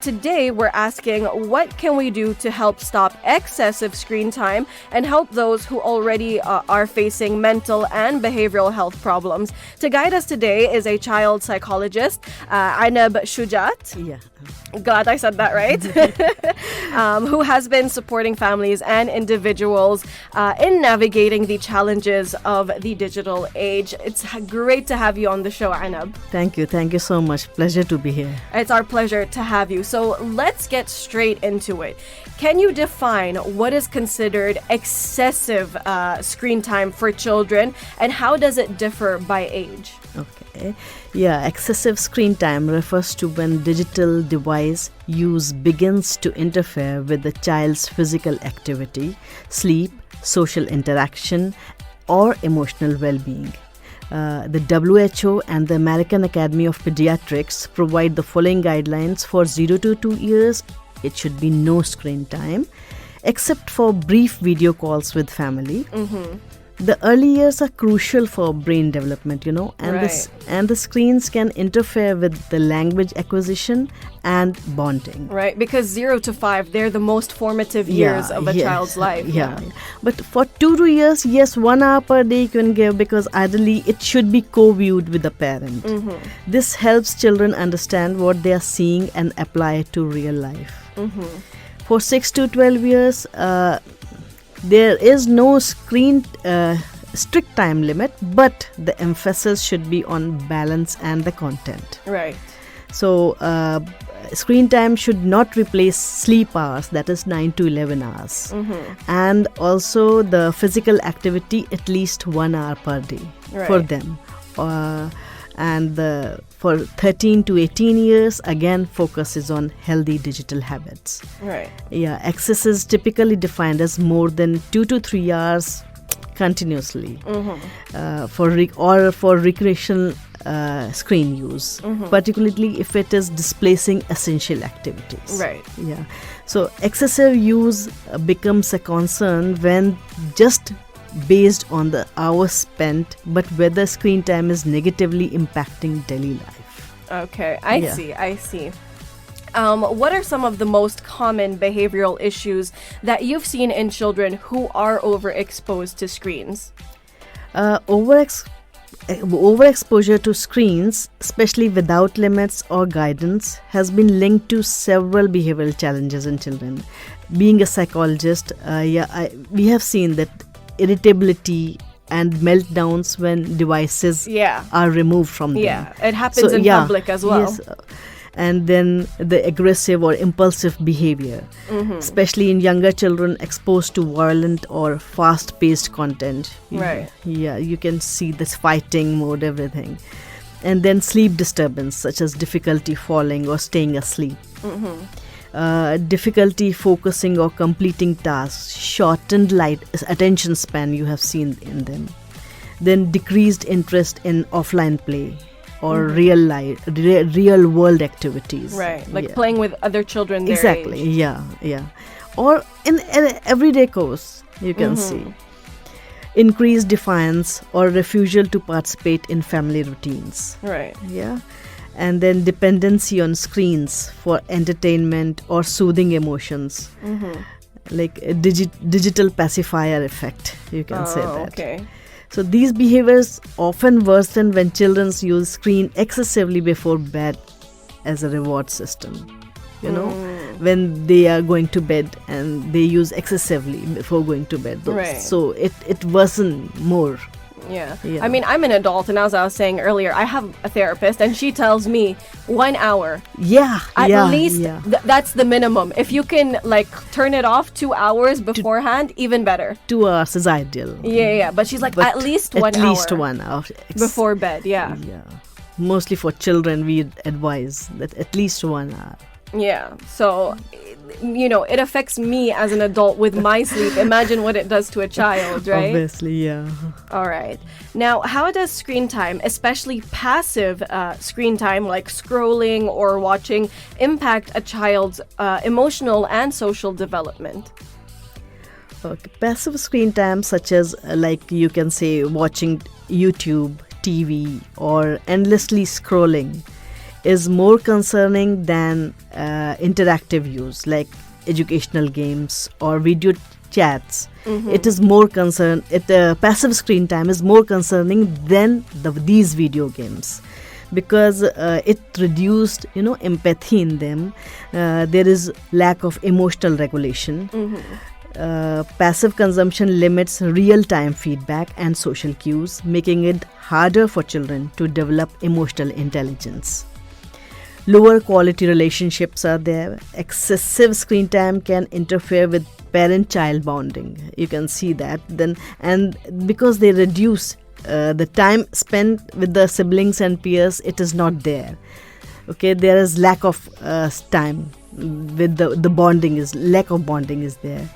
Today, we're asking what can we do to help stop excessive screen time and help those who already are facing mental and behavioral health problems. To guide us today is a child psychologist, Inab Shujaat. Yeah. Glad I said that right. Who has been supporting families and individuals in navigating the challenges of the digital age. It's great to have you on the show, Inab. Thank you. Thank you so much. Pleasure to be here. It's our pleasure to have you. So let's get straight into it. Can you define what is considered excessive screen time for children and how does it differ by age? Okay. Yeah, excessive screen time refers to when digital device use begins to interfere with the child's physical activity, sleep, social interaction, or emotional well-being. The WHO and the American Academy of Pediatrics provide the following guidelines for 0 to 2 years. It should be no screen time, except for brief video calls with family. Mm-hmm. The early years are crucial for brain development, and the screens can interfere with the language acquisition and bonding. Right, because 0 to 5, they're the most formative years of a child's life. Yeah. But for 2 to years, yes, 1 hour per day you can give because ideally it should be co-viewed with the parent. Mm-hmm. This helps children understand what they are seeing and apply it to real life. Mm-hmm. For 6 to 12 years, there is no screen strict time limit, but the emphasis should be on balance and the content. Right. So, screen time should not replace sleep hours, that is 9 to 11 hours. Mm-hmm. And also the physical activity at least 1 hour per day for them. For 13 to 18 years, again, focus is on healthy digital habits. Right. Yeah, access is typically defined as more than 2 to 3 hours continuously for recreational screen use, particularly if it is displacing essential activities. Right. Yeah. So excessive use becomes a concern when just based on the hours spent, but whether screen time is negatively impacting daily life. Okay, I see. What are some of the most common behavioral issues that you've seen in children who are overexposed to screens? Overexposure to screens, especially without limits or guidance, has been linked to several behavioral challenges in children. Being a psychologist, we have seen that irritability and meltdowns when devices are removed from them. Yeah, it happens in public as well. Yes, and then the aggressive or impulsive behavior, especially in younger children exposed to violent or fast-paced content. Right. Yeah, you can see this fighting mode, everything. And then sleep disturbance, such as difficulty falling or staying asleep. Difficulty focusing or completing tasks, shortened attention span you have seen in them. Then decreased interest in offline play or real world activities. Right, like playing with other children their exactly, age. Yeah. Or in an everyday course, you can see. Increased defiance or refusal to participate in family routines. Right. Yeah. And then dependency on screens for entertainment or soothing emotions, like a digital pacifier effect, you can say that. Okay. So these behaviors often worsen when children use screen excessively before bed as a reward system. When they are going to bed and they use excessively before going to bed. So it worsens more. Yeah. I mean, I'm an adult, and as I was saying earlier, I have a therapist, and she tells me 1 hour. At least that's the minimum. If you can turn it off 2 hours beforehand, even better. 2 hours is ideal. Yeah. But she's like, at least 1 hour. At least 1 hour. Before bed, yeah. Mostly for children, we advise that at least 1 hour. Yeah. So, it affects me as an adult with my sleep. Imagine what it does to a child, right? Obviously, yeah. All right. Now, how does screen time, especially passive screen time like scrolling or watching, impact a child's emotional and social development? Okay. Passive screen time, such as you can say watching YouTube, TV, or endlessly scrolling, is more concerning than interactive use like educational games or video chats. It is more concerned. Passive screen time is more concerning than these video games, because it reduced empathy in them. There is lack of emotional regulation. Passive consumption limits real-time feedback and social cues, making it harder for children to develop emotional intelligence. Lower quality relationships are there. Excessive screen time can interfere with parent-child bonding. You can see that. And because they reduce the time spent with the siblings and peers, it is not there. Okay, there is lack of time with the bonding is lack of bonding is there.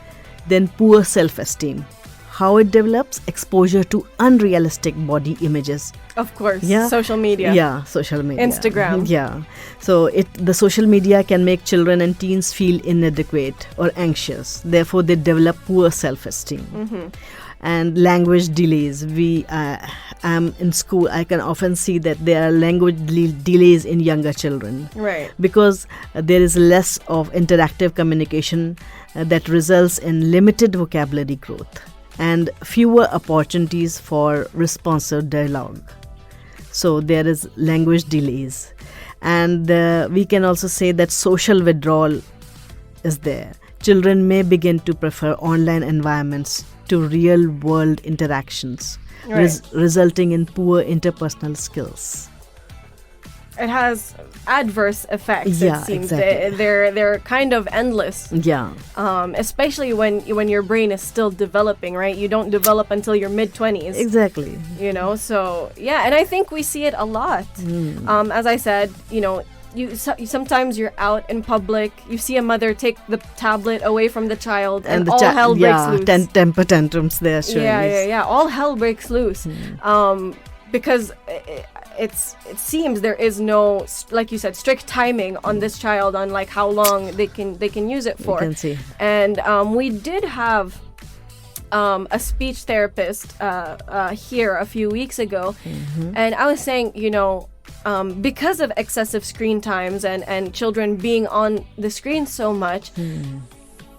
Then poor self-esteem. How it develops? Exposure to unrealistic body images. Of course, social media. Yeah, social media. Instagram. Yeah. So the social media can make children and teens feel inadequate or anxious. Therefore, they develop poor self-esteem. And language delays. I'm in school, I can often see that there are language delays in younger children. Right. Because there is less of interactive communication that results in limited vocabulary growth and fewer opportunities for responsive dialogue. So there is language delays. And we can also say that social withdrawal is there. Children may begin to prefer online environments to real-world interactions, resulting in poor interpersonal skills. It has adverse effects. Yeah, it seems exactly. they're kind of endless. Yeah. Especially when your brain is still developing, right? You don't develop until your mid-20s. Exactly. So yeah, and I think we see it a lot. As I said, sometimes you're out in public, you see a mother take the tablet away from the child, and all hell breaks loose. Temper tantrums there, sure. Yeah. All hell breaks loose. Because it seems there is no, like you said, strict timing on this child on like how long they can use it for. You can see. And we did have a speech therapist here a few weeks ago, and I was saying, because of excessive screen times and children being on the screen so much,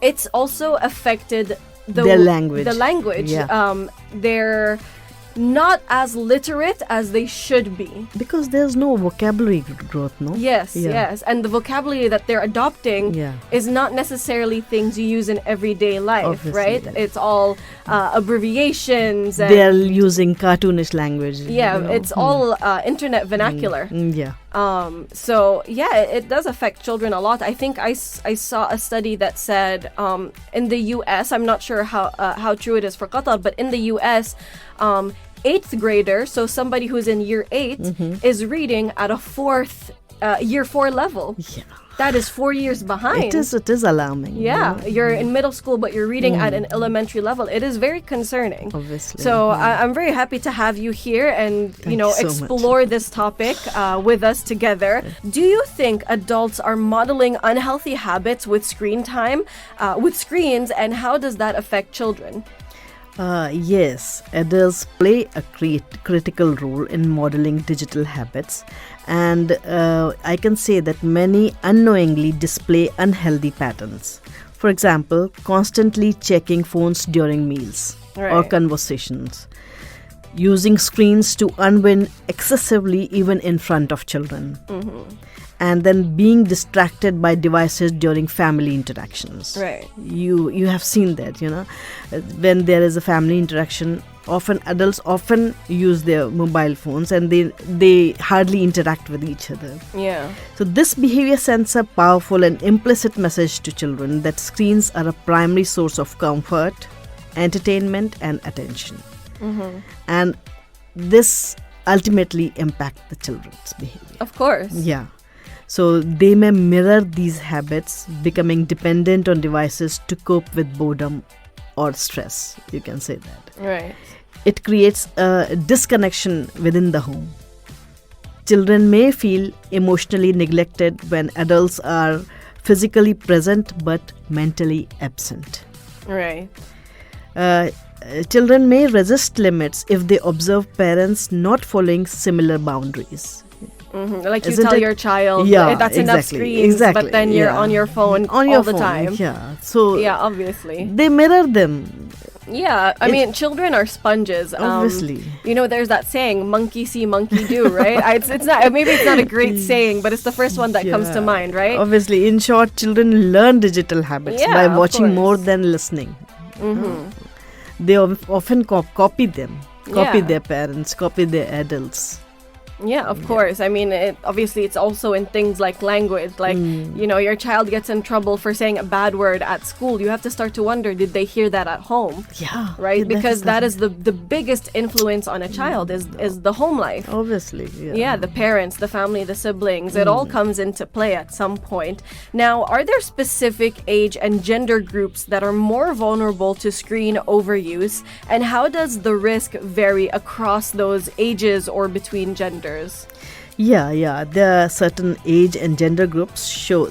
it's also affected their language. Yeah. They're not as literate as they should be. Because there's no vocabulary growth, no? Yes. And the vocabulary that they're adopting is not necessarily things you use in everyday life, obviously, right? It's all abbreviations. And they're using cartoonish language. It's all internet vernacular. So it does affect children a lot. I think I saw a study that said in the US, I'm not sure how true it is for Qatar, but in the US, 8th grader, so somebody who's in year 8, is reading at a year 4 level. Yeah. That is 4 years behind. It is alarming. Yeah, you're in middle school, but you're reading at an elementary level. It is very concerning. Obviously. So I'm very happy to have you here and explore this topic with us together. Do you think adults are modeling unhealthy habits with screen time, with screens, and how does that affect children? Yes, adults play a critical role in modeling digital habits, and I can say that many unknowingly display unhealthy patterns. For example, constantly checking phones during meals or conversations, using screens to unwind excessively even in front of children, and then being distracted by devices during family interactions. Right. You have seen that, when there is a family interaction, adults often use their mobile phones and they hardly interact with each other. Yeah. So this behavior sends a powerful and implicit message to children that screens are a primary source of comfort, entertainment, and attention. And this ultimately impacts the children's behavior. Of course. Yeah. So they may mirror these habits, becoming dependent on devices to cope with boredom or stress. You can say that. Right. It creates a disconnection within the home. Children may feel emotionally neglected when adults are physically present but mentally absent. Right. Children may resist limits if they observe parents not following similar boundaries. Like you Isn't tell it? your child, Yeah, that's enough exactly, screens, exactly, but then you're yeah. on your phone On all your the phone, time. Yeah. So Yeah, obviously. they mirror them. Yeah, I mean, children are sponges. Obviously. You know, there's that saying, monkey see, monkey do, right? It's not, maybe it's not a great saying, but it's the first one that comes to mind, right? Obviously, in short, children learn digital habits Yeah, by of watching course. more than listening. They often copy them, copy Yeah. their parents, copy their adults. Yeah, of course. I mean, obviously, it's also in things like language. Like, you know, your child gets in trouble for saying a bad word at school. You have to start to wonder, did they hear that at home? Yeah. Right? Because that is the biggest influence on a child is the home life. Obviously. Yeah, the parents, the family, the siblings, it all comes into play at some point. Now, are there specific age and gender groups that are more vulnerable to screen overuse? And how does the risk vary across those ages or between genders? Yeah. There are certain age and gender groups show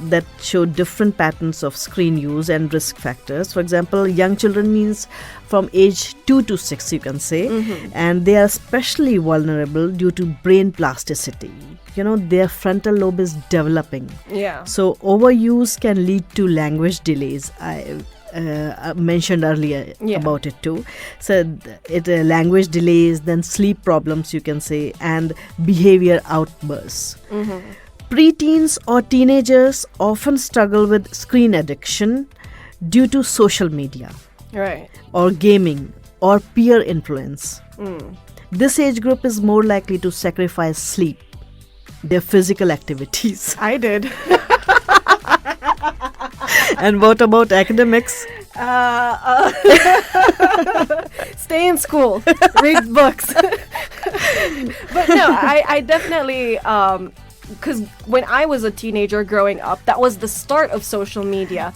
different patterns of screen use and risk factors. For example, young children means from age 2 to 6, you can say, and they are especially vulnerable due to brain plasticity. You know, their frontal lobe is developing. Yeah. So overuse can lead to language delays. I mentioned earlier about it too. So language delays, then sleep problems, you can say, and behavior outbursts. Preteens or teenagers often struggle with screen addiction due to social media, Right. or gaming, or peer influence. This age group is more likely to sacrifice sleep, their physical activities. I did. And what about academics? Stay in school, read books. But no, I definitely, because when I was a teenager growing up, that was the start of social media.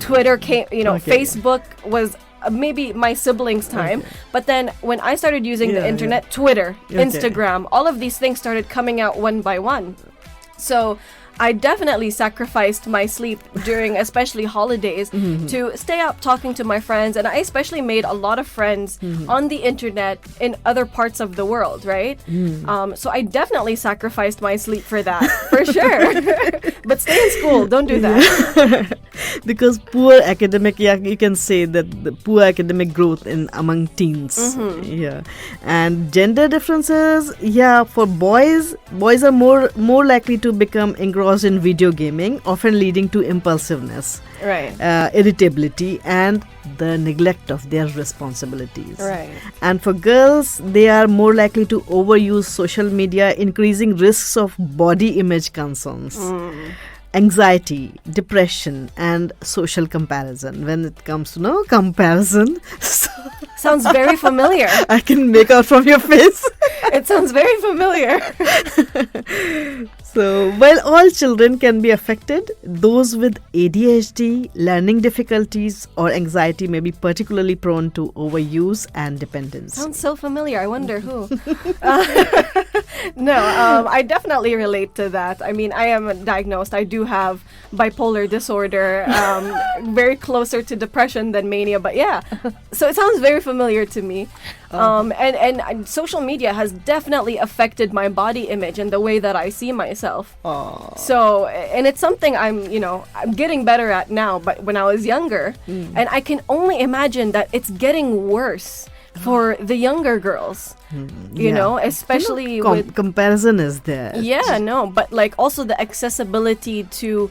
Twitter came, Facebook was maybe my siblings' time, but then when I started using the internet, Twitter, Instagram, all of these things started coming out one by one. So I definitely sacrificed my sleep during especially holidays to stay up talking to my friends, and I especially made a lot of friends on the internet in other parts of the world, right? So I definitely sacrificed my sleep for that, for sure. But stay in school, don't do that. Because poor academic, you can say that the poor academic growth among teens. And gender differences, for boys are more likely to become engrossed in video gaming, often leading to impulsiveness, Right. Irritability, and the neglect of their responsibilities. Right. And for girls, they are more likely to overuse social media, increasing risks of body image concerns, anxiety, depression, and social comparison. When it comes to comparison, Sounds very familiar. I can make out from your face. It sounds very familiar. So, while all children can be affected, those with ADHD, learning difficulties, or anxiety may be particularly prone to overuse and dependence. Sounds so familiar. I wonder who. No, I definitely relate to that. I mean, I am diagnosed. I do have bipolar disorder, very closer to depression than mania, but yeah. So it sounds very familiar to me. And social media has definitely affected my body image and the way that I see myself. So, and it's something I'm getting better at now, but when I was younger, and I can only imagine that it's getting worse for the younger girls, especially with comparison is there. But like also the accessibility to,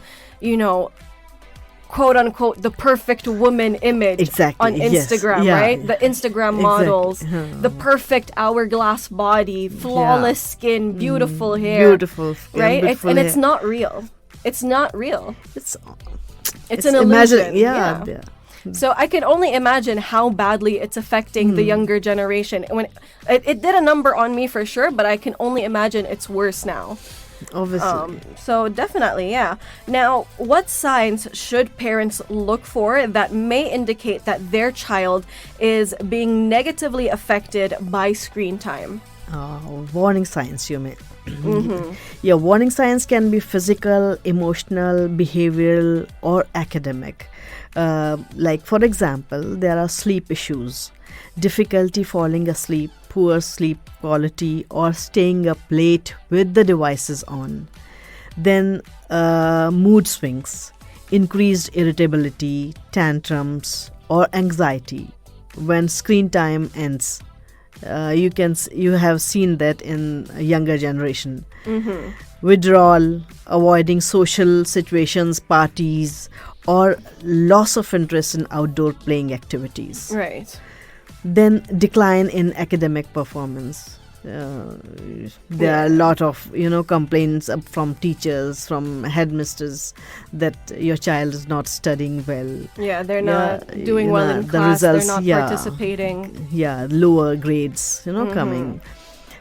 quote unquote, the perfect woman image on Instagram, right? The Instagram models, the perfect hourglass body, flawless skin, beautiful hair, right? Beautiful it's not real. It's not real. It's an illusion. Imagine, So I can only imagine how badly it's affecting the younger generation. When it did a number on me for sure, but I can only imagine it's worse now. Obviously. So definitely, yeah. Now, what signs should parents look for that may indicate that their child is being negatively affected by screen time? Warning signs, you mean? Warning signs can be physical, emotional, behavioral, or academic. Like, for example, there are sleep issues, difficulty falling asleep, poor sleep quality or staying up late with the devices on. Then mood swings, increased irritability, tantrums, or anxiety when screen time ends. You have seen that in a younger generation. Withdrawal, avoiding social situations, parties, or loss of interest in outdoor playing activities. Right. Then decline in academic performance. There are a lot of complaints from teachers, from headmasters, that your child is not studying well. Yeah, they're not doing well in class. Results, they're not participating. Yeah, lower grades, coming.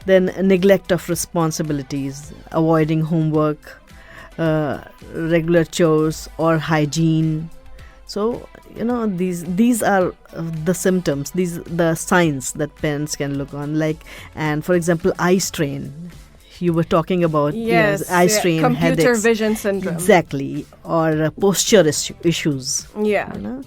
Then neglect of responsibilities, avoiding homework, regular chores, or hygiene. So these are the symptoms, these the signs that parents can look on. Like, and for example, eye strain. You were talking about eye strain, computer headaches, vision syndrome. Exactly, or posture issues. Yeah.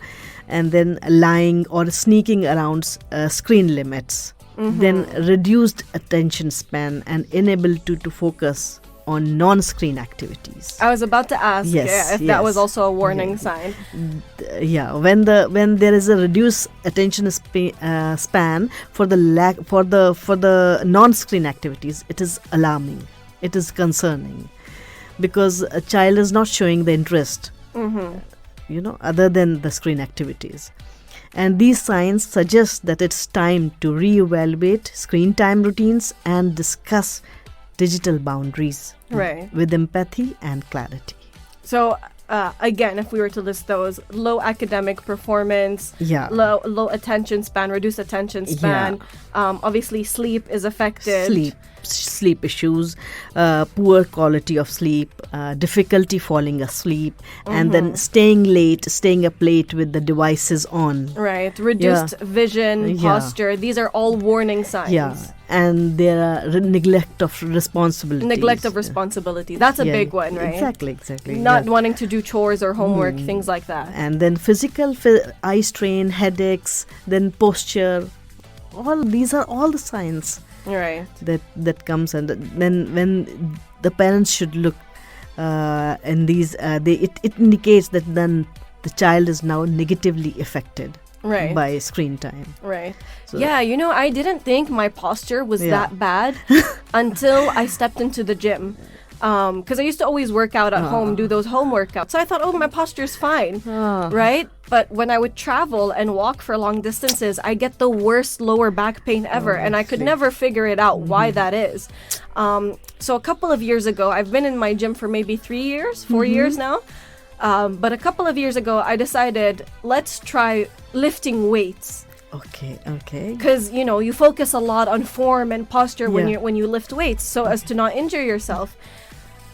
And then lying or sneaking around screen limits. Then reduced attention span and inability to focus on non-screen activities. I was about to ask if that was also a warning sign. When there is a reduced attention span for the non-screen activities, it is alarming. It is concerning because a child is not showing the interest, other than the screen activities. And these signs suggest that it's time to reevaluate screen time routines and discuss digital boundaries with empathy and clarity. So again, if we were to list those: low academic performance, low attention span, reduced attention span, obviously sleep is affected. Sleep issues, poor quality of sleep, difficulty falling asleep, and then staying up late with the devices on. Right, reduced vision, posture. These are all warning signs. Yeah, and there are neglect of responsibility. That's a big one, right? Exactly. Not wanting to do chores or homework, things like that. And then physical eye strain, headaches, then posture. All these are all the signs. Right. That comes, and then when the parents should look in these, it indicates that then the child is now negatively affected by screen time. Right. So, I didn't think my posture was that bad until I stepped into the gym. Because I used to always work out at home, do those home workouts. So I thought, my posture's fine, right? But when I would travel and walk for long distances, I get the worst lower back pain ever. And I could never figure it out why that is. So a couple of years ago, I've been in my gym for maybe 4 years now. But a couple of years ago, I decided, let's try lifting weights. Okay. Because, you focus a lot on form and posture when you lift weights so as to not injure yourself.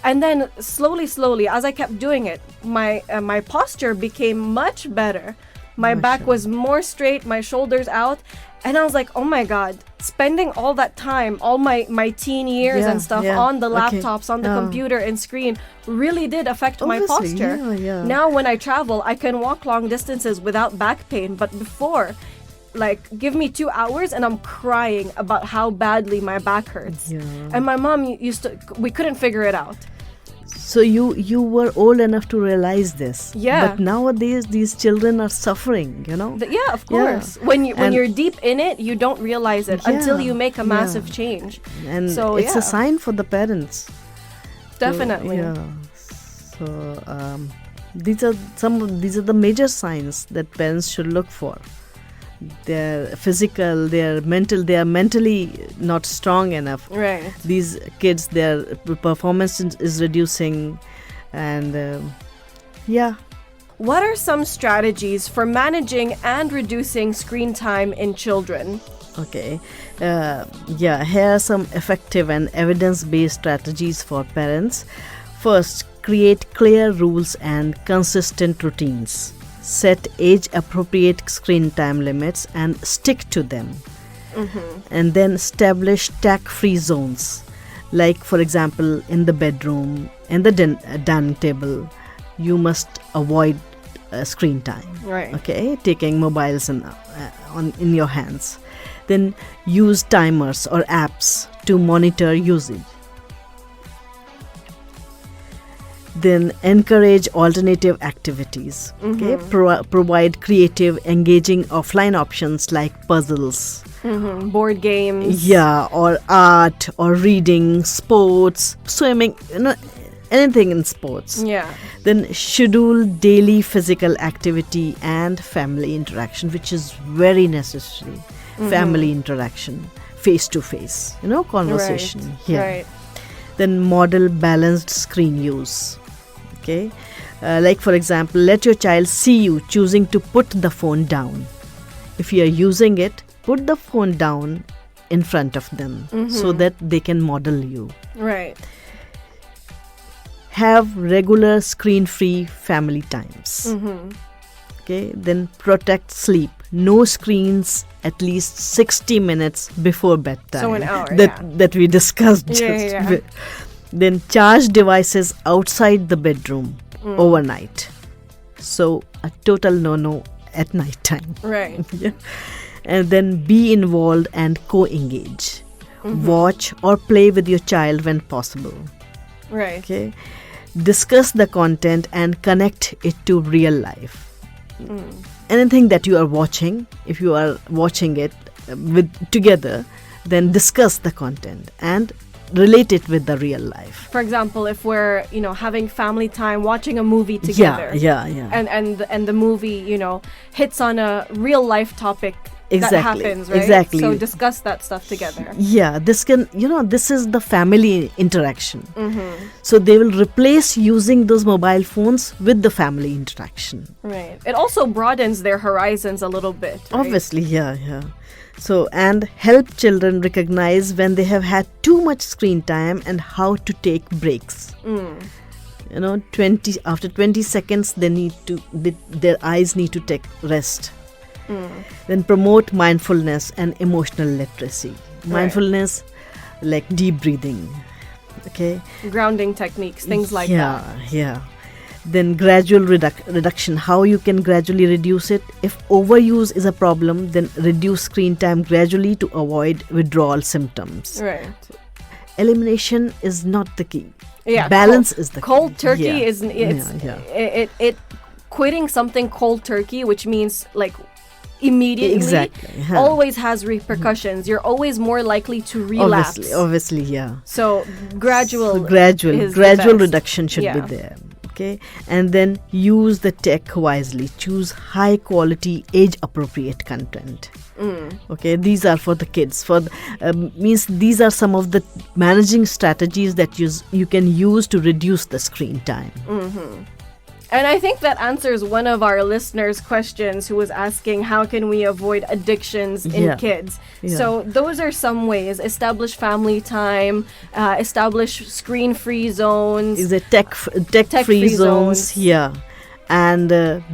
And then slowly, as I kept doing it, my posture became much better. My back was more straight, my shoulders out. And I was like, oh my God, spending all that time, all my teen years and stuff on the laptops, on the computer and screen really did affect my posture. Now when I travel, I can walk long distances without back pain. But before, give me 2 hours and I'm crying about how badly my back hurts. And my mom we couldn't figure it out. So you were old enough to realize this. But nowadays these children are suffering, Of course. When you're deep in it, you don't realize it until you make a massive change. And so it's a sign for the parents. Definitely. So these are the major signs that parents should look for. They're physical, they are mentally not strong enough. Right. These kids, their performance is reducing, and What are some strategies for managing and reducing screen time in children? Okay. Here are some effective and evidence-based strategies for parents. First, create clear rules and consistent routines. Set age-appropriate screen time limits and stick to them. And then establish tech-free zones. Like, for example, in the bedroom, in the dining table, you must avoid screen time. Right. Okay, taking mobiles in your hands. Then use timers or apps to monitor usage. Then encourage alternative activities. Okay, provide creative, engaging offline options like puzzles, board games. or art, or reading, sports, swimming. Anything in sports. Yeah. Then schedule daily physical activity and family interaction, which is very necessary. Family interaction, face to face. Conversation. Right. Then model balanced screen use. Okay, like for example, let your child see you choosing to put the phone down. If you are using it, put the phone down in front of them so that they can model you. Right. Have regular screen-free family times. Okay, then protect sleep. No screens at least 60 minutes before bedtime. So an hour, that we discussed just. Then charge devices outside the bedroom overnight. So a total no at night time. Right. And then be involved and co-engage. Watch or play with your child when possible. Right. Okay. Discuss the content and connect it to real life. Anything that you are watching, if you are watching it together, then discuss the content and relate it with the real life. For example, if we're having family time, watching a movie together, and the movie hits on a real life topic that happens, right? Exactly. So discuss that stuff together. Yeah, this is the family interaction. So they will replace using those mobile phones with the family interaction. Right. It also broadens their horizons a little bit. Right? Obviously, yeah. So, and help children recognize when they have had too much screen time and how to take breaks. after 20 seconds, their eyes need to take rest. Then promote mindfulness and emotional literacy. Mindfulness, like deep breathing. Okay. Grounding techniques, things like that. Yeah. Then gradual reduction, how you can gradually reduce it. If overuse is a problem, then reduce screen time gradually to avoid withdrawal symptoms. Right. Elimination is not the key. Yeah. Balance is the key. Cold turkey is it quitting something cold turkey, which means like immediately, always has repercussions. You're always more likely to relapse. Obviously, yeah. So gradual reduction should be there. Okay, and then use the tech wisely. Choose high quality, age appropriate content. Okay, these are for the kids. These are some of the managing strategies that you can use to reduce the screen time. And I think that answers one of our listeners' questions, who was asking how can we avoid addictions in kids. So those are some ways. Establish family time, establish screen-free zones. Is it tech-free zones? Yeah. And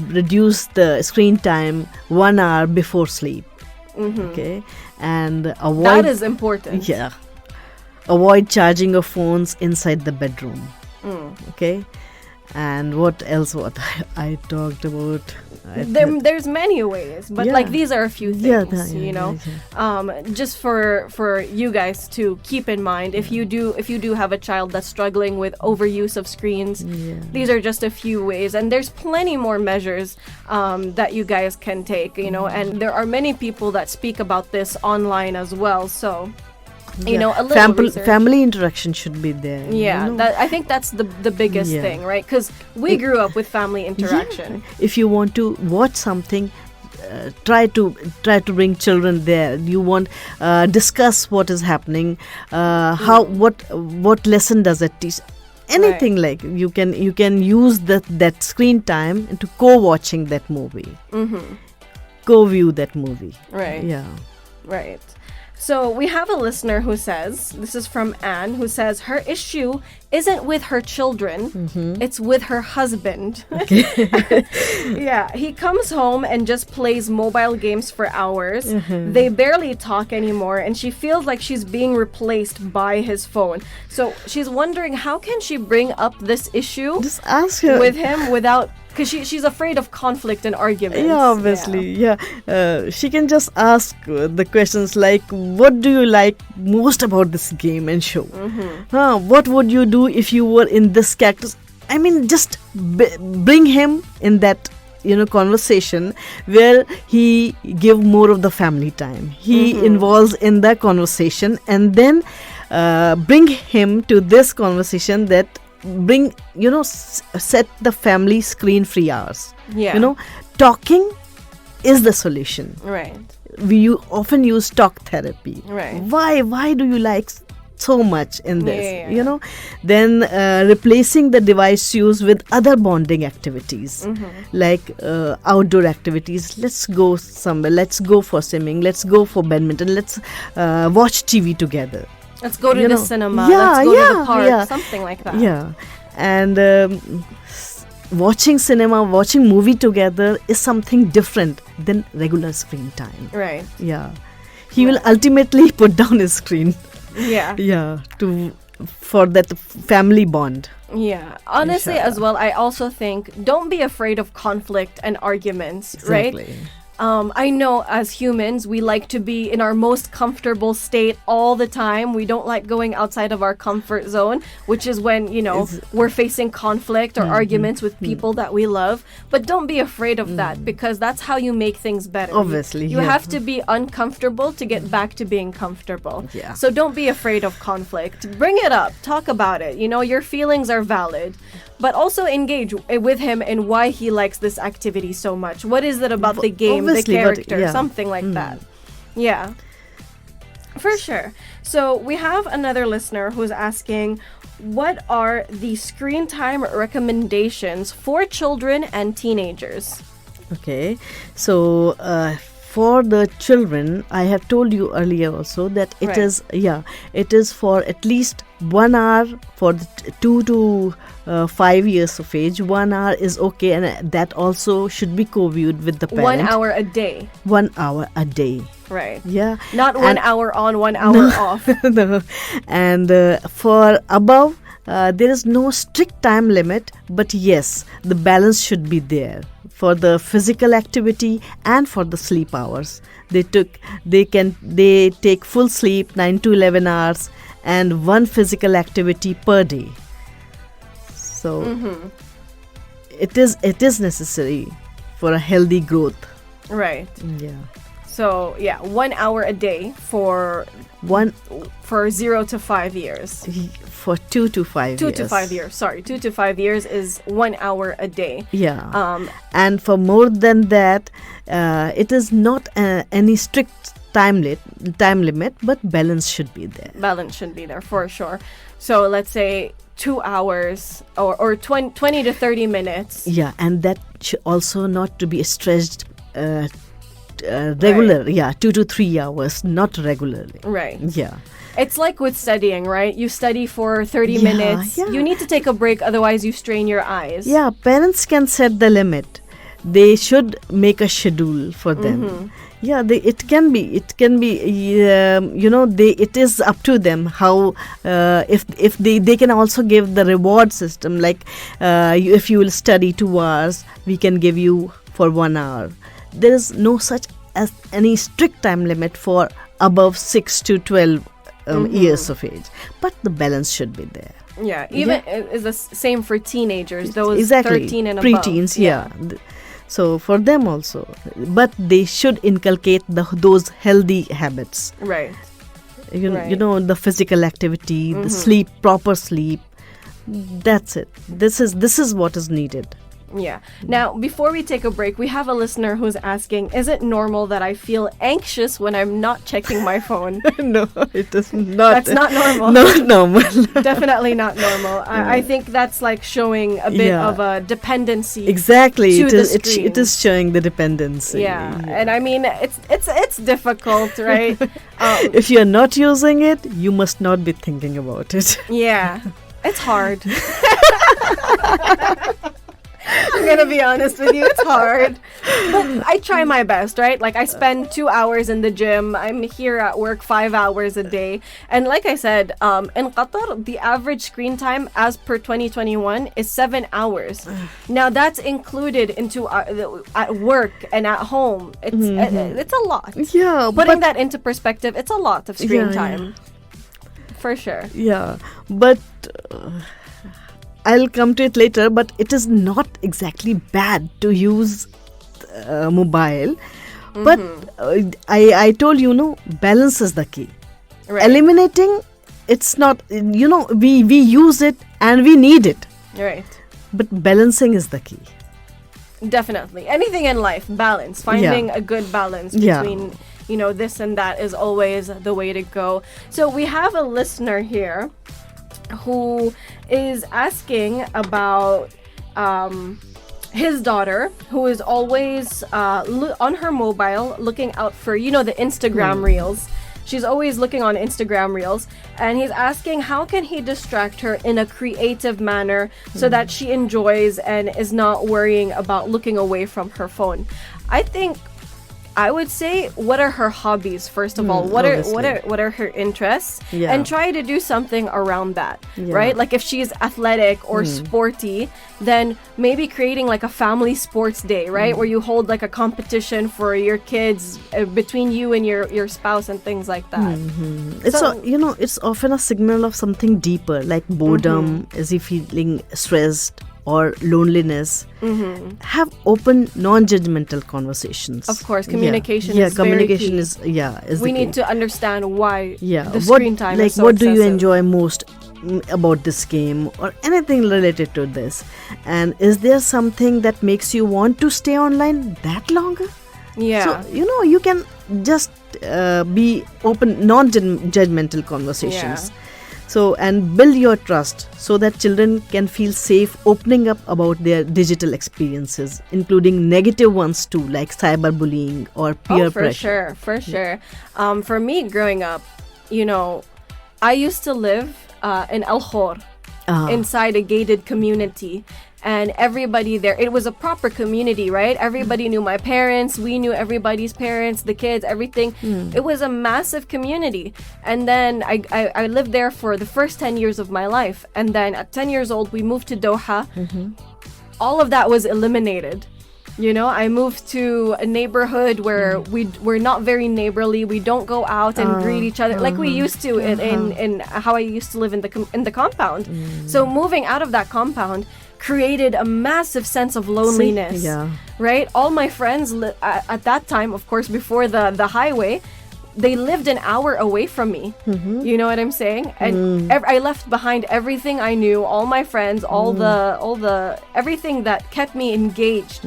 reduce the screen time 1 hour before sleep. Okay. And avoid... That is important. Yeah. Avoid charging of phones inside the bedroom. Okay. And what else? What I talked about? There's many ways, but like these are a few things, just for you guys to keep in mind. If you do have a child that's struggling with overuse of screens, these are just a few ways, and there's plenty more measures that you guys can take. And there are many people that speak about this online as well. So. A little family interaction should be there. I think that's the biggest thing, right? Because we grew up with family interaction. If you want to watch something, try to bring children there. You want discuss what is happening, what lesson does it teach. Anything like you can use that screen time into co-watching that movie, co-view that movie. Right. Yeah. Right. So we have a listener who says, this is from Anne, who says her issue isn't with her children, it's with her husband. He comes home and just plays mobile games for hours. They barely talk anymore, and she feels like she's being replaced by his phone. So she's wondering, how can she bring up this issue just ask her with him without Because she's afraid of conflict and arguments. Yeah, obviously. Yeah. She can just ask the questions like, what do you like most about this game and show? What would you do if you were in this character? I mean, just bring him in that conversation where he give more of the family time. He involves in the conversation, and then bring him to this conversation that set the family screen free hours. Talking is the solution. Right. We often use talk therapy. Right. Why do you like so much in this? Yeah. Then replacing the device use with other bonding activities, like outdoor activities. Let's go somewhere, let's go for swimming, let's go for badminton, let's watch TV together, let's go to the cinema, let's go to the park, something like that. Yeah. And watching cinema, watching movie together is something different than regular screen time. Right. Yeah. He will ultimately put down his screen. Yeah. Yeah, for that family bond. Yeah. Honestly, as well, I also think don't be afraid of conflict and arguments, Exactly. right? I know as humans, we like to be in our most comfortable state all the time. We don't like going outside of our comfort zone, which is when, we're facing conflict or arguments with people that we love. But don't be afraid of that, because that's how you make things better. Obviously. You have to be uncomfortable to get back to being comfortable. Yeah. So don't be afraid of conflict. Bring it up. Talk about it. Your feelings are valid. But also engage with him in why he likes this activity so much. What is it about the game, the character, something like that. Yeah, for sure. So we have another listener who's asking, what are the screen time recommendations for children and teenagers? Okay, so for the children, I have told you earlier also that it is for at least 1 hour for the 2 to 5 years of age. 1 hour is okay, and that also should be co-viewed with the parent. 1 hour a day. 1 hour a day. Right. Yeah. Not 1 hour on, 1 hour off. No. And for above, there is no strict time limit, but yes, the balance should be there for the physical activity and for the sleep hours. They take full sleep 9 to 11 hours and one physical activity per day. So it is necessary for a healthy growth. Right. Yeah. So 1 hour a day for 0 to 5 years. For 2 to 5 2 years. 2 to 5 years. Sorry, 2 to 5 years is 1 hour a day. Yeah. And for more than that, it is not any strict time limit, but balance should be there. Balance should be there for sure. So let's say 2 hours or 20 to 30 minutes. Yeah, and that should also not to be stretched regular. Right. Yeah, 2 to 3 hours, not regularly. Right. Yeah. It's like with studying, right? You study for 30 minutes. Yeah. You need to take a break, otherwise you strain your eyes. Yeah, parents can set the limit. They should make a schedule for them. Yeah, it can be. It is up to them how. If they can also give the reward system. Like, if you will study 2 hours, we can give you for 1 hour. There is no such as any strict time limit for above 6 to 12 years of age, but the balance should be there. Yeah, even is the same for teenagers. Those exactly 13 and preteens. above. Yeah. So for them also, but they should inculcate those healthy habits. Right. The physical activity, the sleep, proper sleep. That's it. This is what is needed. Yeah. Now, before we take a break, we have a listener who's asking, is it normal that I feel anxious when I'm not checking my phone? No, it is not. That's not normal. Not normal. Definitely not normal. I think that's like showing a bit of a dependency. Exactly. To the screen. It is showing the dependency. Yeah. And I mean, it's difficult, right? If you're not using it, you must not be thinking about it. Yeah. It's hard. I'm gonna be honest with you, it's hard. But I try my best, right? Like I spend 2 hours in the gym. I'm here at work 5 hours a day. And like I said, in Qatar, the average screen time as per 2021 is 7 hours. Now that's included into at work and at home. It's a lot. Yeah, Putting that into perspective, it's a lot of screen time. For sure. Yeah, but I'll come to it later, but it is not exactly bad to use mobile. But I told you, balance is the key. Right. Eliminating, it's not, we use it and we need it. Right. But balancing is the key. Definitely. Anything in life, balance. Finding a good balance between, this and that is always the way to go. So we have a listener here who is asking about his daughter, who is always on her mobile looking out for, the Instagram reels. She's always looking on Instagram reels, and he's asking how can he distract her in a creative manner so that she enjoys and is not worrying about looking away from her phone. I would say, what are her hobbies first of all? What are her interests? And try to do something around that, right? Like if she's athletic or sporty, then maybe creating like a family sports day, right? Where you hold like a competition for your kids between you and your spouse and things like that. It's it's often a signal of something deeper, like boredom. Is he feeling stressed or loneliness? Have open, non-judgmental conversations. Of course, communication is communication very key. is we the need key. to understand why the screen time is so what excessive. do you enjoy most about this game or anything related to this, and is there something that makes you want to stay online that longer? So you can just be open, non-judgmental conversations. So, and build your trust so that children can feel safe opening up about their digital experiences, including negative ones too, like cyberbullying or peer pressure. For sure. For me, growing up, I used to live in Al-Khor, inside a gated community. And everybody there, it was a proper community, right? Everybody knew my parents, we knew everybody's parents, the kids, everything. It was a massive community. And then I lived there for the first 10 years of my life. And then at 10 years old, we moved to Doha. All of that was eliminated. I moved to a neighborhood where we're not very neighborly. We don't go out and greet each other like we used to in how I used to live in the compound. So moving out of that compound created a massive sense of loneliness, right? All my friends at that time, of course, before the highway, they lived an hour away from me. You know what I'm saying? And I left behind everything I knew, all my friends, all the everything that kept me engaged.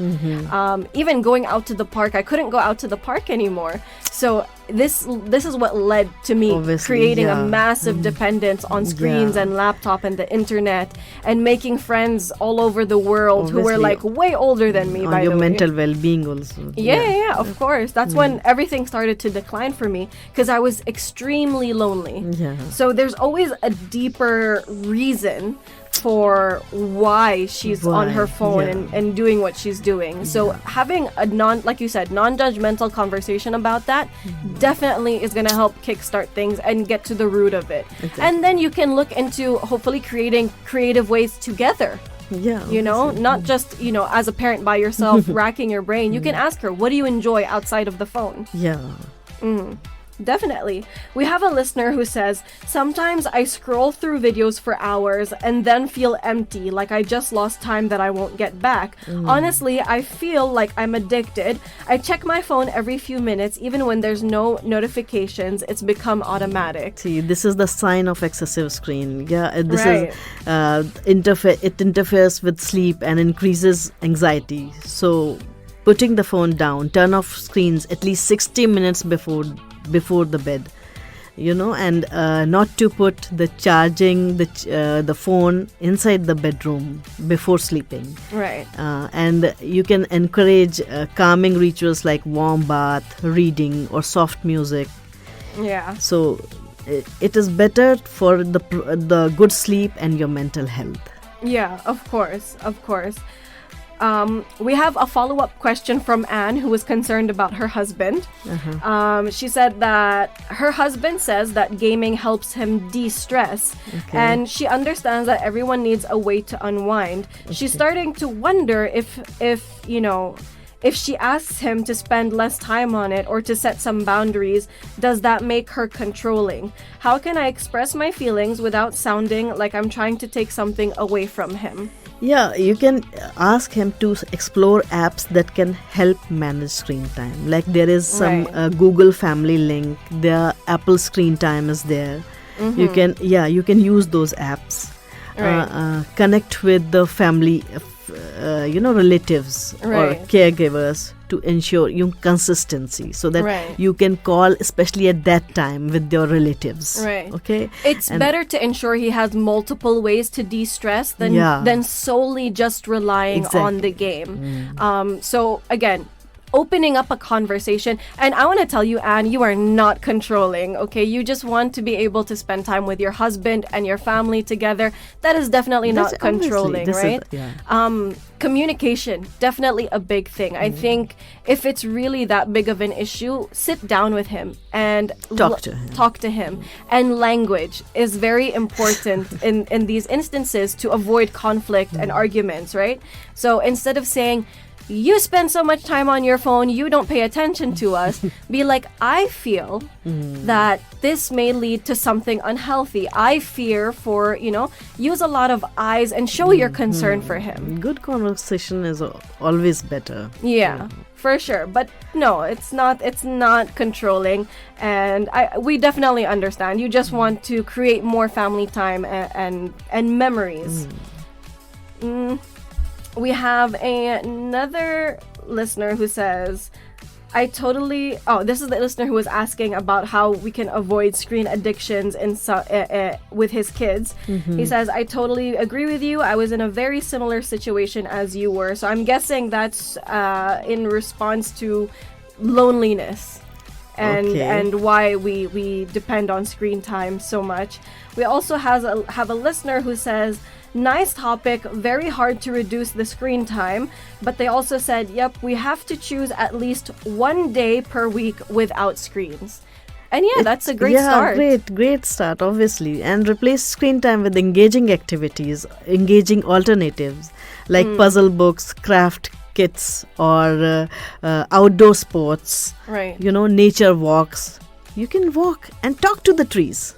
Even going out to the park, I couldn't go out to the park anymore. So this is what led to me creating a massive dependence on screens and laptop and the internet, and making friends all over the world who were like way older than me. By your the way, mental well-being also. Yeah, of course. That's when everything started to decline for me, because I was extremely lonely. So there's always a deeper reason for why she's on her phone and doing what she's doing. So having a like you said, non-judgmental conversation about that definitely is going to help kickstart things and get to the root of it. And then you can look into hopefully creating creative ways together. Not just, as a parent by yourself racking your brain. You can ask her, what do you enjoy outside of the phone? Definitely. We have a listener who says, sometimes I scroll through videos for hours and then feel empty, like I just lost time that I won't get back. Honestly, I feel like I'm addicted. I check my phone every few minutes, even when there's no notifications. It's become automatic. See, this is the sign of excessive screen. This is it interferes with sleep and increases anxiety. So putting the phone down, turn off screens at least 60 minutes before the bed, and not to put the phone inside the bedroom before sleeping. And you can encourage calming rituals like warm bath, reading, or soft music. So it is better for the good sleep and your mental health. Of course. We have a follow-up question from Anne, who was concerned about her husband. She said that her husband says that gaming helps him de-stress, and she understands that everyone needs a way to unwind. She's starting to wonder if she asks him to spend less time on it or to set some boundaries, does that make her controlling? How can I express my feelings without sounding like I'm trying to take something away from him? Yeah, you can ask him to explore apps that can help manage screen time. Like there is some Google Family link, the Apple Screen Time is there. You can use those apps. Connect with the family, relatives or caregivers to ensure your consistency, so that you can call, especially at that time, with your relatives. Okay, it's better to ensure he has multiple ways to de-stress than solely just relying on the game. So again, opening up a conversation. And I want to tell you, Anne, you are not controlling, okay? You just want to be able to spend time with your husband and your family together. That is definitely not controlling, right? Communication, definitely a big thing. I think if it's really that big of an issue, sit down with him and talk to him. And language is very important in these instances to avoid conflict and arguments, right? So instead of saying, you spend so much time on your phone, you don't pay attention to us, be like, I feel that this may lead to something unhealthy. I fear for, use a lot of I's and show your concern for him. Good conversation is always better. Yeah, for sure. But no, it's not controlling. And we definitely understand. You just want to create more family time and memories. We have another listener who says, this is the listener who was asking about how we can avoid screen addictions with his kids. He says, I totally agree with you. I was in a very similar situation as you were. So I'm guessing that's in response to loneliness and why we depend on screen time so much. We also have a listener who says, nice topic, very hard to reduce the screen time, but they also said, yep, we have to choose at least 1 day per week without screens. And that's a great start. Great start, obviously. And replace screen time with engaging activities, engaging alternatives like puzzle books, craft kits, or outdoor sports, nature walks. You can walk and talk to the trees.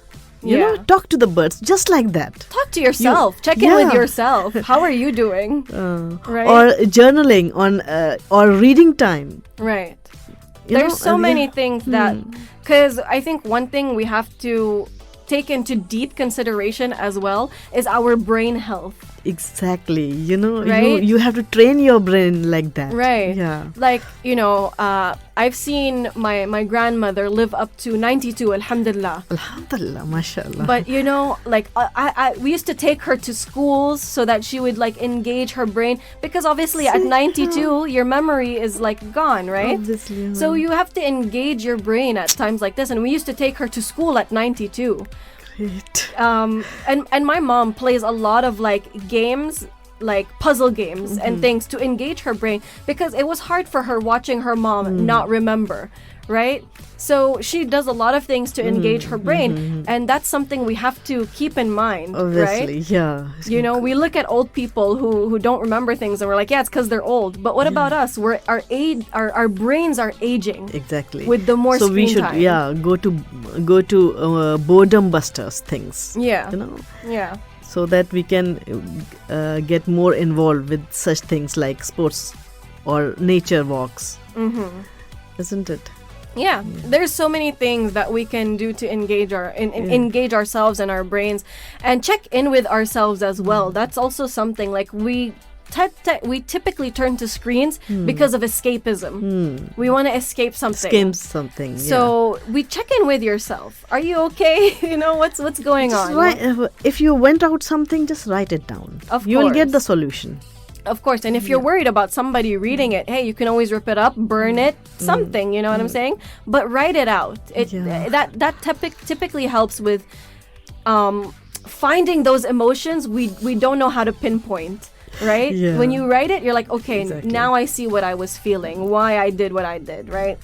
Talk to the birds, just like that. Talk to yourself. Check in with yourself. How are you doing? Or journaling or reading time. Right. There's so many things that, because I think one thing we have to take into deep consideration as well is our brain health. Exactly. You have to train your brain like that. Right. Yeah. Like, I've seen my grandmother live up to 92, alhamdulillah. Alhamdulillah, mashallah. But, we used to take her to schools so that she would, engage her brain. Because obviously at 92, your memory is, gone, right? Obviously. So you have to engage your brain at times like this. And we used to take her to school at 92. And my mom plays a lot of games, like puzzle games and things to engage her brain, because it was hard for her watching her mom not remember, right? So she does a lot of things to engage her brain, and that's something we have to keep in mind. Obviously, right? Yeah. We look at old people who don't remember things and we're like, yeah, it's because they're old. But what about us? Our brains are aging. Exactly. With the more screen time. So we should go to boredom busters things. Yeah. Yeah. So that we can get more involved with such things like sports or nature walks. Isn't it? Yeah, there's so many things that we can do to engage engage ourselves and our brains, and check in with ourselves as well. That's also something we typically turn to screens because of escapism. We want to escape something. So we check in with yourself. Are you okay? What's going on? If you went out something, just write it down. You will get the solution. Of course. And if you're worried about somebody reading it, hey, you can always rip it up, burn it, something, you know what I'm saying? But write it out. That typically helps with finding those emotions we don't know how to pinpoint. right? Yeah. When you write it, you're like, okay, Exactly. now I see what I was feeling, why I did what I did, right?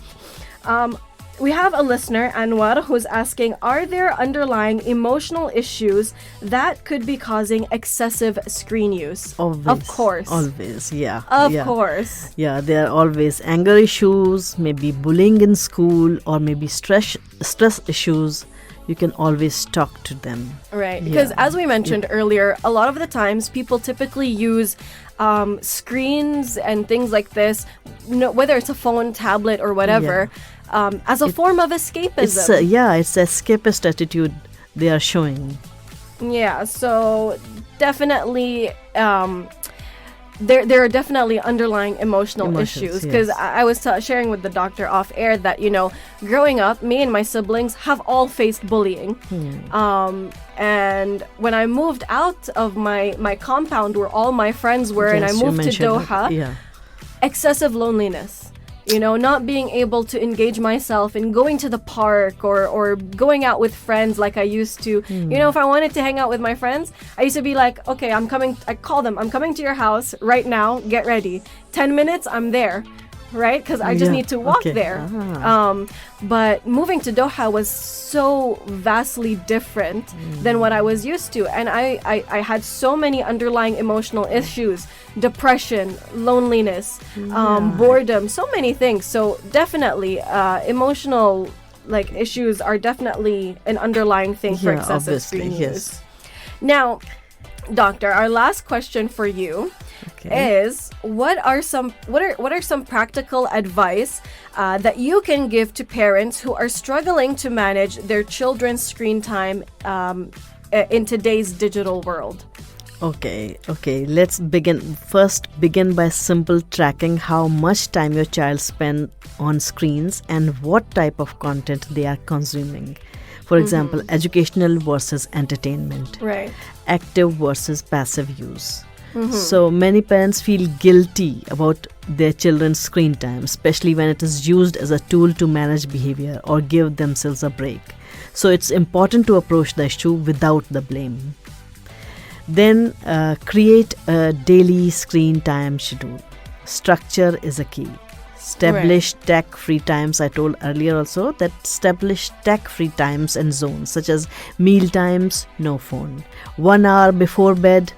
We have a listener, Anwar, who's asking, are there underlying emotional issues that could be causing excessive screen use? Always. Of course. Always, yeah. Of yeah. course. Yeah, there are always anger issues, maybe bullying in school, or maybe stress issues. You can always talk to them. Right, because Yeah. as we mentioned earlier, a lot of the times people typically use screens and things like this, whether it's a phone, tablet, or whatever, as a form of escapism. It's escapist attitude they are showing. Yeah, so definitely there are definitely underlying emotional Emotions, issues, because yes. I was sharing with the doctor off air that, growing up, me and my siblings have all faced bullying. And when I moved out of my compound where all my friends were, and I Yes, you moved to mentioned Doha, yeah. excessive loneliness. Not being able to engage myself in going to the park or going out with friends like I used to. If I wanted to hang out with my friends, I used to be like, okay, I'm coming. I call them, I'm coming to your house right now, get ready. 10 minutes, I'm there. Right? Because I just Yeah, need to walk okay. there. But moving to Doha was so vastly different than what I was used to. And I had so many underlying emotional issues: depression, loneliness, boredom, so many things. So definitely emotional issues are definitely an underlying thing for Yeah, excessive obviously, screen yes. use. Now, doctor, our last question for you is, what are some practical advice that you can give to parents who are struggling to manage their children's screen time in today's digital world? Okay. Let's begin by simple tracking how much time your child spends on screens and what type of content they are consuming. For example, educational versus entertainment. Right. Active versus passive use. So many parents feel guilty about their children's screen time, especially when it is used as a tool to manage behavior or give themselves a break. So it's important to approach the issue without the blame. Then create a daily screen time schedule. Structure is a key. Establish tech-free times. I told earlier also that establish tech-free times and zones, such as meal times, no phone. 1 hour before bed,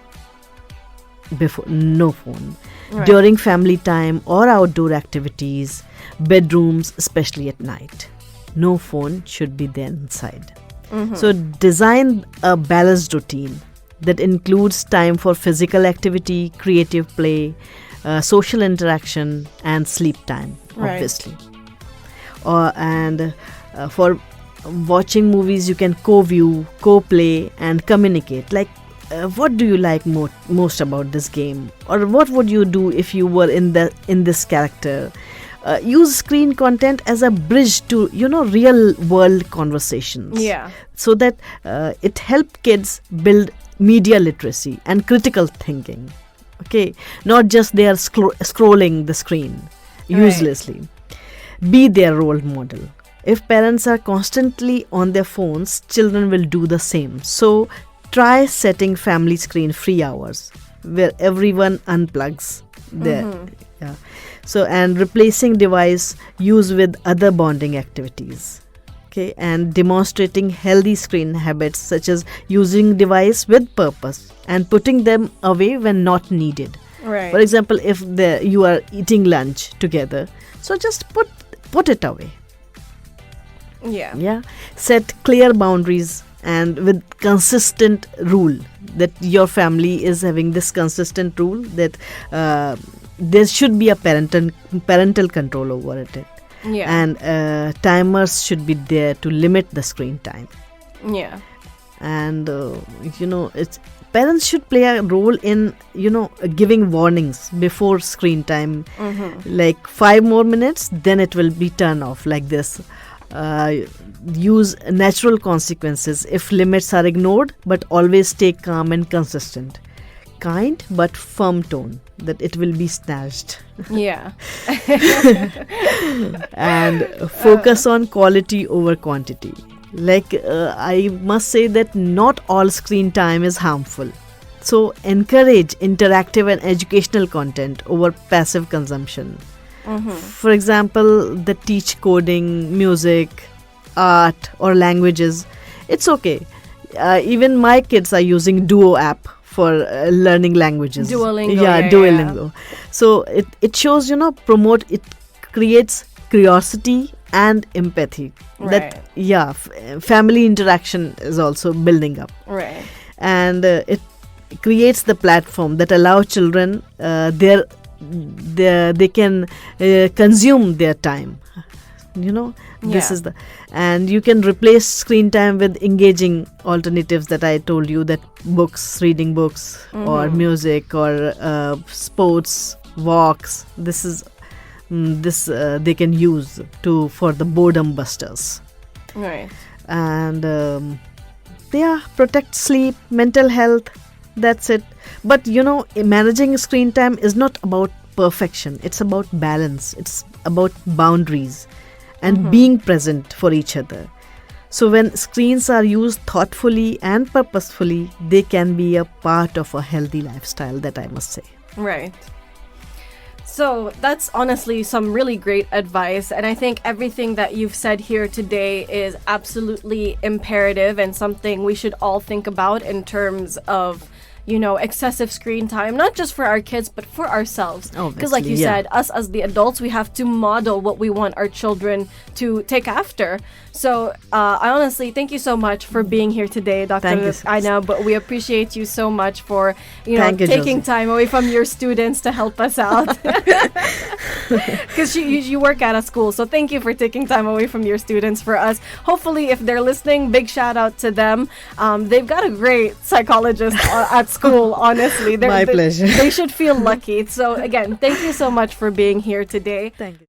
no phone. Right. During family time or outdoor activities, bedrooms, especially at night, no phone should be there inside. So design a balanced routine that includes time for physical activity, creative play, social interaction, and sleep time, obviously. For watching movies, you can co-view, co-play, and communicate. What do you like most about this game, or what would you do if you were in this character? Use screen content as a bridge to real world conversations. Yeah. So that it helps kids build media literacy and critical thinking. Okay, not just they are scrolling the screen uselessly. Be their role model. If parents are constantly on their phones, children will do the same. So try setting family screen free hours where everyone unplugs their So, and replacing device use with other bonding activities. Okay, and demonstrating healthy screen habits such as using device with purpose and putting them away when not needed. Right. For example, if you are eating lunch together, so just put it away. Yeah. Set clear boundaries and with consistent rule that your family is having this consistent rule that there should be a parental control over it. Yeah. And timers should be there to limit the screen time. Yeah. And parents should play a role in giving warnings before screen time, like 5 more minutes, then it will be turned off, like this. Use natural consequences if limits are ignored, but always stay calm and consistent. Kind but firm tone that it will be snatched. Yeah. And focus on quality over quantity. I must say that not all screen time is harmful. also encourage interactive and educational content over passive consumption. For example, they teach coding, music, art, or languages. It's okay. Even my kids are using Duo app for learning languages. Duolingo. Yeah, Duolingo. So it shows, it creates curiosity and empathy. Right. Family interaction is also building up. Right. And it creates the platform that allow children they can consume their time. This is and you can replace screen time with engaging alternatives that I told you, that reading books, or music, or sports, walks. This they can use for the boredom busters. Right. And protect sleep, mental health. That's it. But managing screen time is not about perfection. It's about balance. It's about boundaries and being present for each other. So when screens are used thoughtfully and purposefully, they can be a part of a healthy lifestyle, that I must say. Right. So that's honestly some really great advice. And I think everything that you've said here today is absolutely imperative and something we should all think about in terms of, excessive screen time, not just for our kids, but for ourselves. Because like you said, us as the adults, we have to model what we want our children to take after. So I honestly thank you so much for being here today, Dr. Inab. But we appreciate you so much for taking time away from your students to help us out. Because you work at a school, so thank you for taking time away from your students for us. Hopefully, if they're listening, big shout out to them. They've got a great psychologist at school, honestly. My pleasure. They should feel lucky. So again, thank you so much for being here today. Thank you.